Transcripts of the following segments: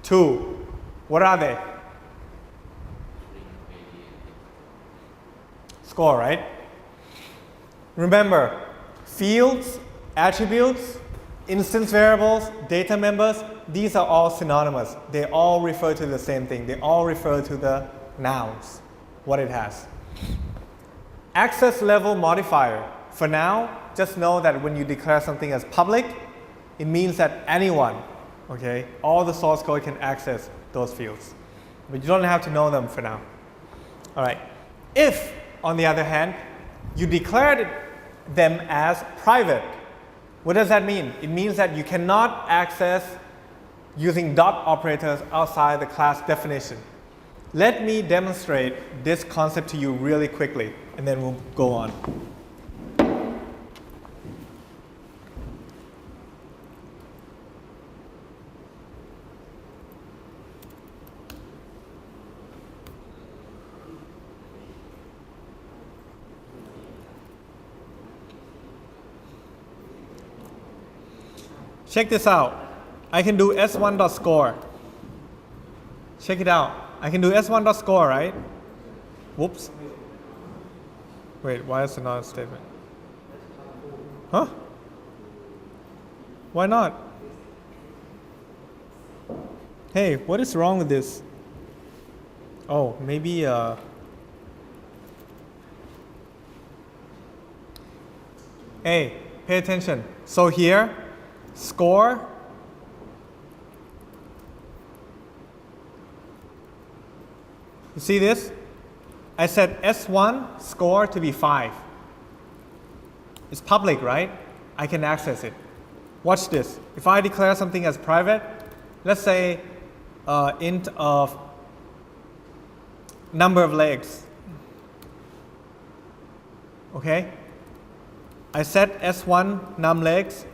2. What are they? Score, right? Remember, fields, attributes, instance variables, data members, these are all synonymous. They all refer to the same thing. They all refer to the nouns, what it has. Access level modifier. For now, just know that when you declare something as public, it means that anyone, okay, all the source code can access those fields. But you don't have to know them for now. All right. If, on the other hand, you declared them as private, what does that mean? It means that you cannot access using dot operators outside the class definition. Let me demonstrate this concept to you really quickly, and then we'll go on. Check this out. I can do s1.score. Check it out. I can do s1.score, right? Whoops. Wait, why is it not a statement? Huh? Why not? Hey, what is wrong with this? Oh, maybe hey, pay attention. So here, score, you see this? I set S1 score to be 5. It's public, right? I can access it. Watch this. If I declare something as private, let's say int of number of legs. Okay? I set S1 num legs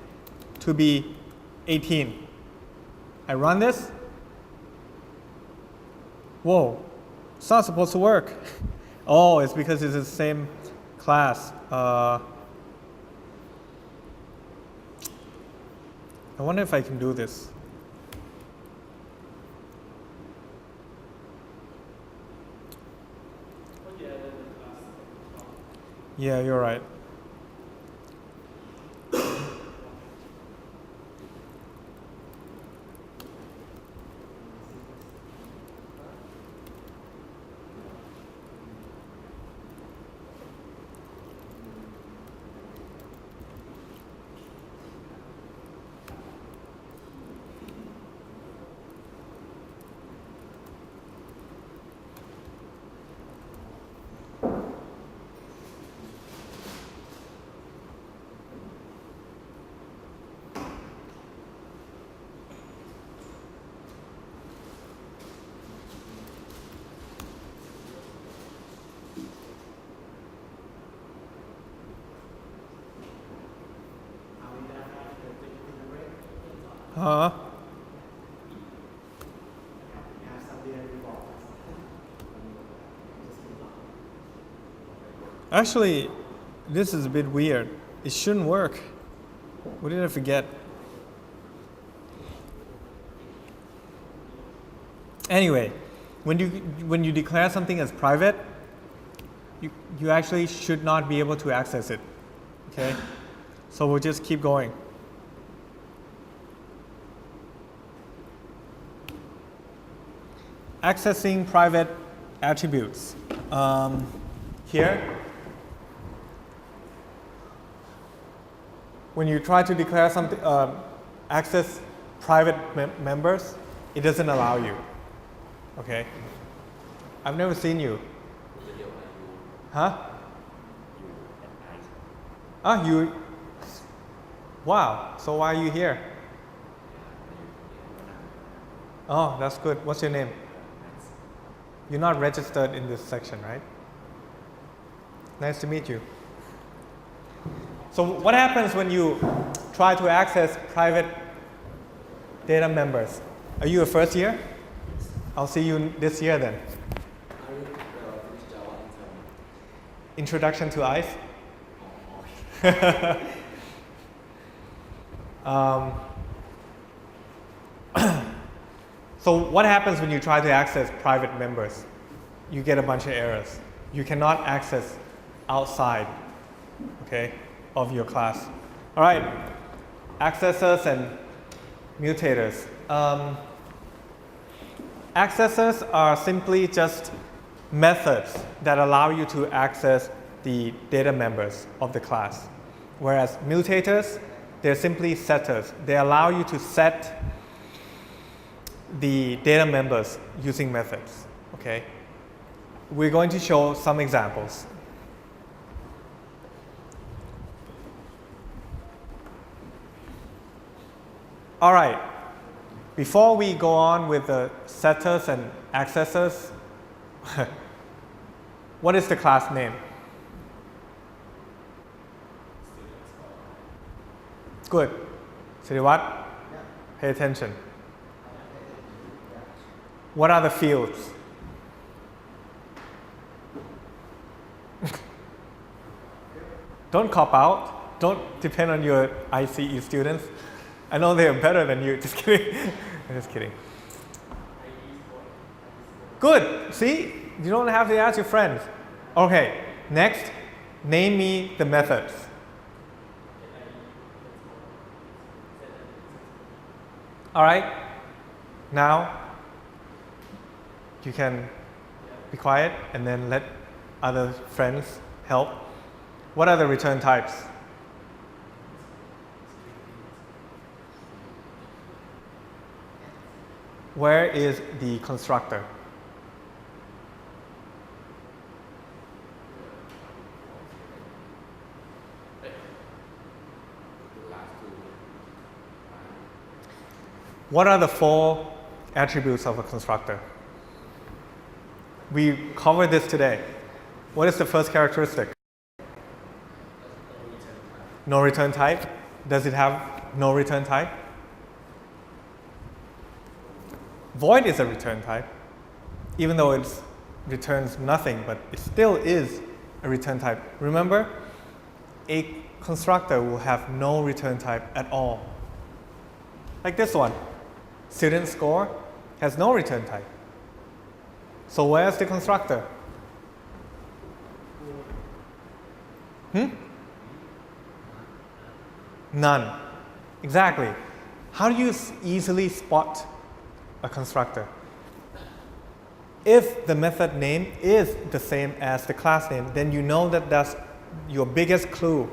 to be 18. I run this. Whoa, it's not supposed to work. Oh, it's because it's the same class. I wonder if I can do this. Yeah, you're right. Huh? Actually, this is a bit weird. It shouldn't work. What did I forget? Anyway, when you declare something as private, you actually should not be able to access it. Okay? So we'll just keep going. Accessing private attributes. Here, when you try to declare something, access private members, it doesn't allow you. Okay? I've never seen you. Huh? Ah, you. Wow. So why are you here? Oh, that's good. What's your name? You're not registered in this section, right? Nice to meet you. So what happens when you try to access private data members? Are you a first year? I'll see you this year then. Introduction to ICE? So what happens when you try to access private members? You get a bunch of errors. You cannot access outside, okay, of your class. All right, accessors and mutators. Accessors are simply just methods that allow you to access the data members of the class. Whereas mutators, they're simply setters. They allow you to set the data members using methods, okay? We're going to show some examples. All right, before we go on with the setters and accessors, what is the class name? Good. Siriwat, pay attention. What are the fields? Don't cop out. Don't depend on your ICE students. I know they are better than you. Just kidding. I'm just kidding. Good. See? You don't have to ask your friends. Okay. Next, name me the methods. All right. Now, you can be quiet and then let other friends help. What are the return types? Where is the constructor? What are the 4 attributes of a constructor? We covered this today. What is the first characteristic? No return type. Does it have no return type? Void is a return type, even though it returns nothing, but it still is a return type. Remember, a constructor will have no return type at all. Like this one, student score has no return type. So where's the constructor? None. Exactly. How do you easily spot a constructor? If the method name is the same as the class name, then you know that that's your biggest clue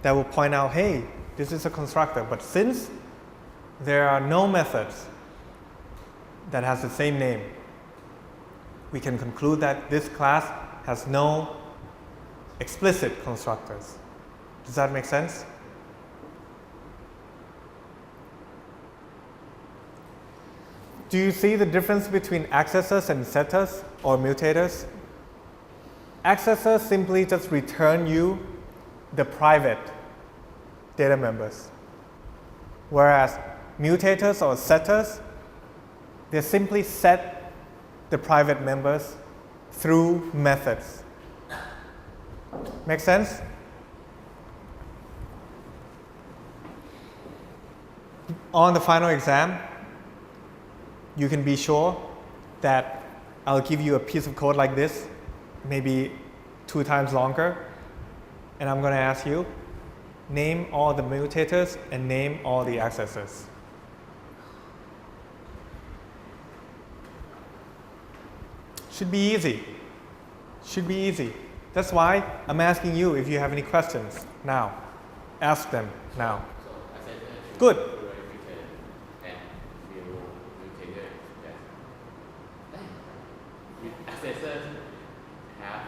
that will point out, hey, this is a constructor. But since there are no methods that has the same name, we can conclude that this class has no explicit constructors. Does that make sense? Do you see the difference between accessors and setters or mutators? Accessors simply just return you the private data members, whereas mutators or setters, they simply set the private members through methods. Make sense? On the final exam, you can be sure that I'll give you a piece of code like this, maybe 2 times longer, and I'm going to ask you, name all the mutators and name all the accessors. Should be easy. Should be easy. That's why I'm asking you if you have any questions now. Ask them now. Good. Accessors have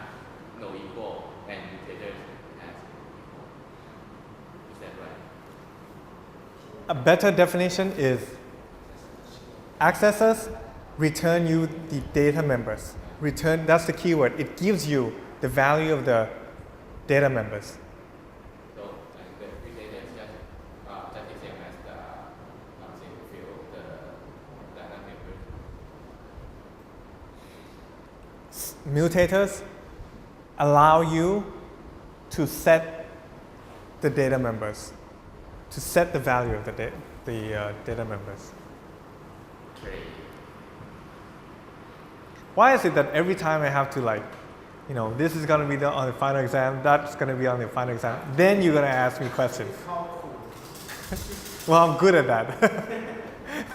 no equal and mutators have equal. Is that right? A better definition is accessors return you the data members. Return, that's the keyword. It gives you the value of the data members. So the mutators just the same as the single field, the data members. Mutators allow you to set the data members, to set the value of the data members. Why is it that every time I have to like, you know, this is going to be on the final exam, that's going to be on the final exam, then you're going to ask me questions. Well, I'm good at that.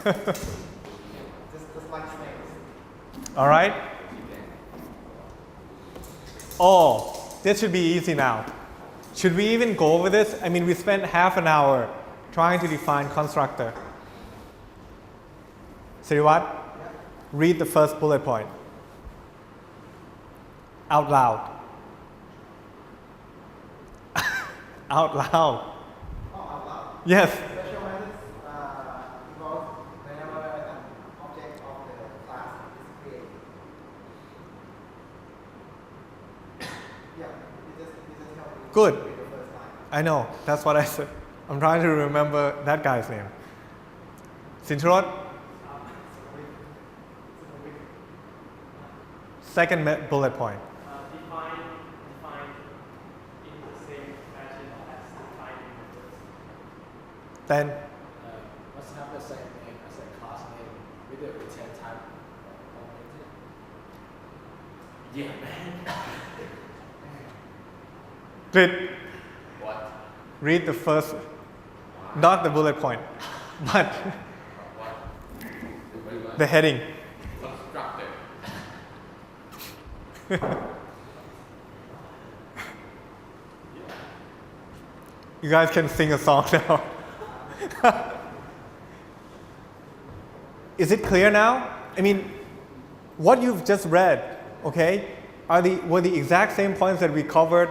Just like snakes. All right? Oh, this should be easy now. Should we even go over this? I mean, we spent half an hour trying to define constructor. Siriwat, read the first bullet point. Out loud. Out loud. Oh, out loud. Yes. Special methods involve whenever an object of the class is created. Yeah, it just help you Good. read the first line. I know. That's what I said. I'm trying to remember that guy's name. Sintrot? Second bullet point. Define in the same fashion as defining methods. Then, Must have the same name as a class name with the return type. Yeah, man. read, What? read the first, not the bullet point, but What? the heading. Constructor. You guys can sing a song now. Is it clear now? I mean, what you've just read, okay, were the exact same points that we covered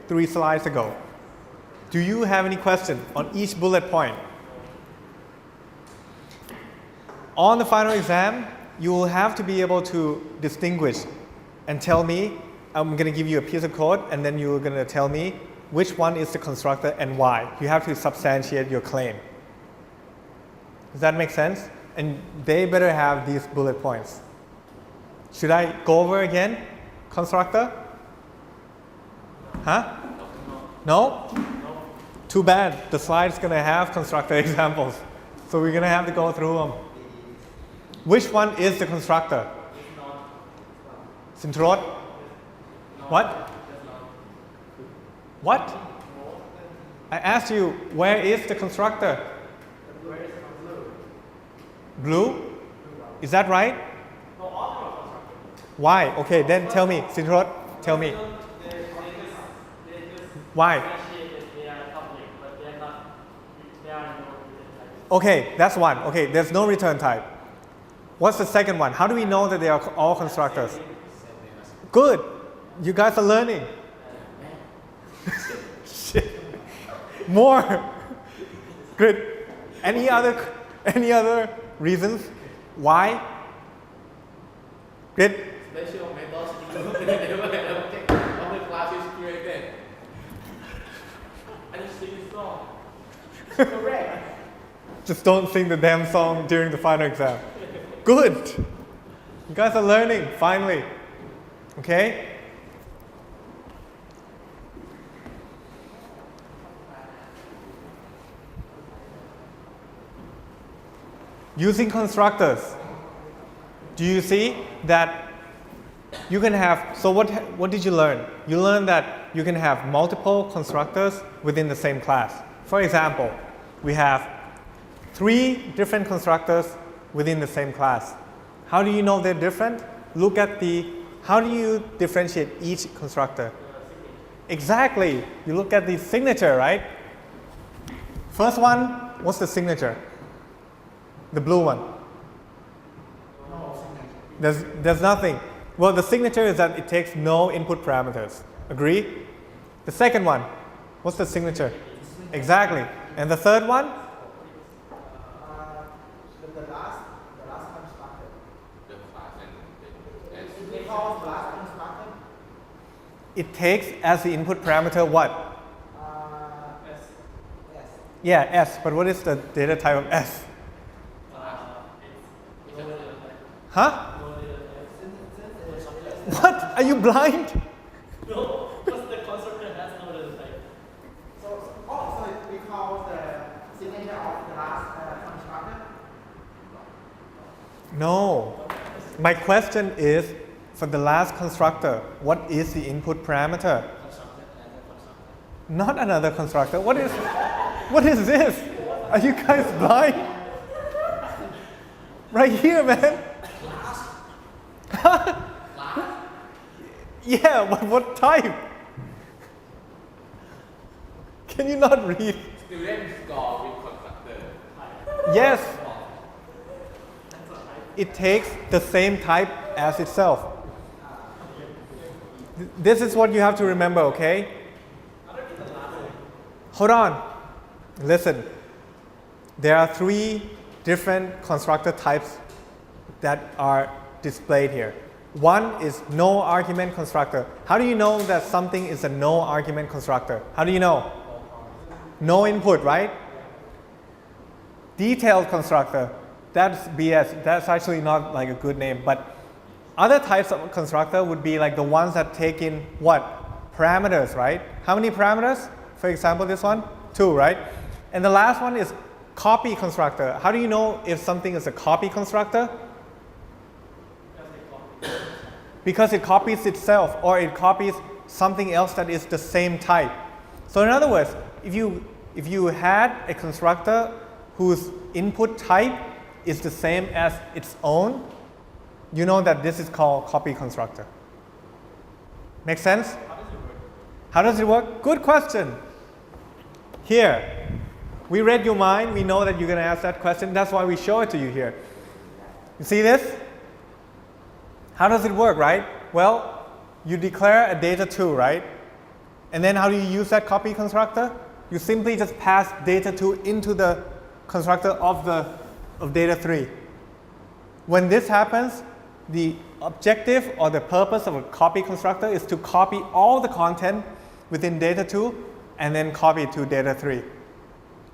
3 slides ago. Do you have any questions on each bullet point? On the final exam, you will have to be able to distinguish and tell me, I'm going to give you a piece of code, and then you're going to tell me which one is the constructor and why. You have to substantiate your claim. Does that make sense? And they better have these bullet points. Should I go over again? Constructor? Huh? No? Too bad. The slide's going to have constructor examples. So we're going to have to go through them. Which one is the constructor? Sintrot? What? What? I asked you, where is the constructor? Blue? Is that right? Why? Okay, then tell me, Sintrot, tell me. Why? Okay, that's one. Okay, there's no return type. What's the second one? How do we know that they are all constructors? Good. You guys are learning. Shit. More. Good. Any other reasons? Why? Good. Special methods whenever an object of the class is created. I just sing this song. Correct. Just don't sing the damn song during the final exam. Good. You guys are learning, finally. Okay? Using constructors. Do you see that you can have, so what did you learn? You learned that you can have multiple constructors within the same class. For example, we have 3 different constructors within the same class. How do you know they're different? Look at how do you differentiate each constructor? Exactly. You look at the signature, right? First one, what's the signature? The blue one. There's nothing. Well, the signature is that it takes no input parameters. Agree? The second one, what's the signature? Exactly. And the third one? The last constructor. The class and They call last constructor. It takes as the input parameter what? S. Yeah, S. But what is the data type of S? Huh? What? Are you blind? No, because the constructor has no data type. So we call the signature of the last constructor. No. My question is, for the last constructor, what is the input parameter? Not another constructor. What is this? Are you guys blind? Right here, man. Yeah, but what type? Can you not read? Student score with constructor. Yes. It takes the same type as itself. This is what you have to remember, okay? Hold on. Listen. There are 3 different constructor types that are displayed here. One is no argument constructor. How do you know that something is a no argument constructor? How do you know? No input, right? Detailed constructor. That's BS. That's actually not like a good name. But other types of constructor would be like the ones that take in what? Parameters, right? How many parameters? For example, this one? 2, right? And the last one is copy constructor. How do you know if something is a copy constructor? Because it copies itself or it copies something else that is the same type. So in other words, if you had a constructor whose input type is the same as its own, you know that this is called copy constructor. Make sense? How does it work? Good question. Here, we read your mind. We know that you're going to ask that question. That's why we show it to you here. You see this? How does it work, right? Well, you declare a data 2, right? And then how do you use that copy constructor? You simply just pass data 2 into the constructor of data 3. When this happens, the objective or the purpose of a copy constructor is to copy all the content within data 2 and then copy it to data 3.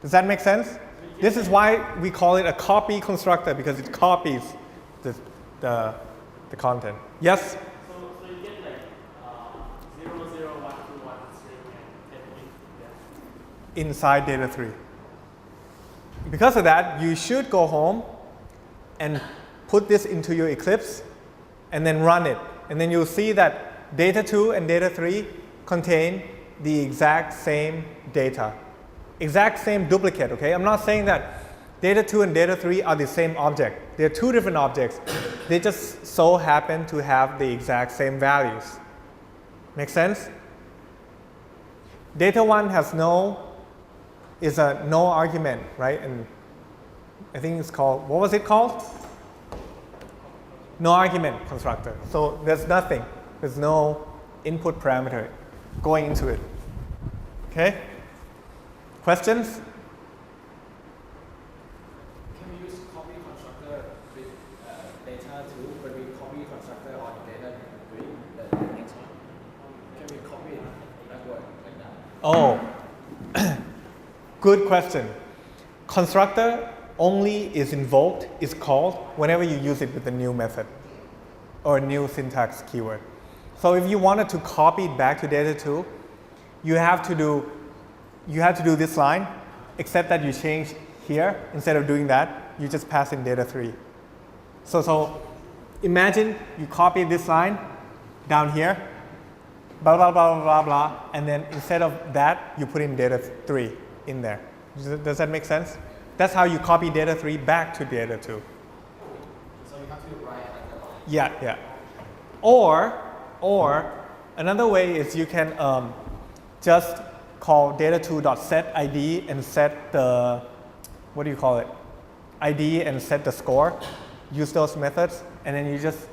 Does that make sense? This is why we call it a copy constructor, because it copies the content. Yes? So you get like 0, 0, 1, 2, 1 string and 10 yeah. Inside data 3. Because of that, you should go home and put this into your Eclipse and then run it. And then you'll see that data 2 and data 3 contain the exact same data. Exact same duplicate, okay? I'm not saying that data 2 and data 3 are the same object. They're 2 different objects. They just so happen to have the exact same values. Make sense? Data 1 is a no argument, right? And I think it's called, what was it called? No argument constructor. So there's nothing. There's no input parameter going into it. Okay? Questions? Can we use copy constructor with data 2 when we copy constructor on data 3, the next one? Can we copy it backward like that? Oh, good question. Constructor only is invoked, is called whenever you use it with a new method or a new syntax keyword. So if you wanted to copy it back to data 2, you have to do this line, except that you change here. Instead of doing that, you just pass in data 3. So imagine you copy this line down here, blah, blah, blah, blah, blah, and then instead of that, you put in data 3 in there. Does that make sense? That's how you copy data 3 back to data 2. So you have to write like that. Yeah. Or another way is you can just call data2.setID and set the, what do you call it? ID and set the score. Use those methods, and then you just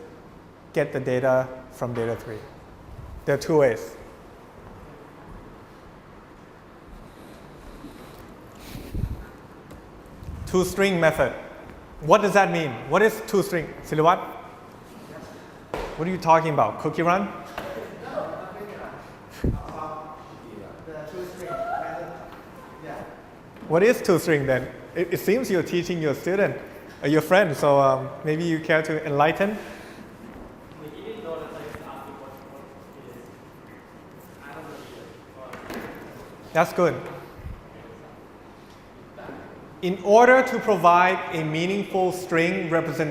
get the data from data 3. There are 2 ways. Two-string method. What does that mean? What is two-string? Siliwat? What are you talking about? Cookie run? The 2-string method. Yeah. What is two-string then? It seems you're teaching your student, your friend, so maybe you care to enlighten? Like, even though that's like asking what it is, I don't know either. That's good. In order to provide a meaningful string representation,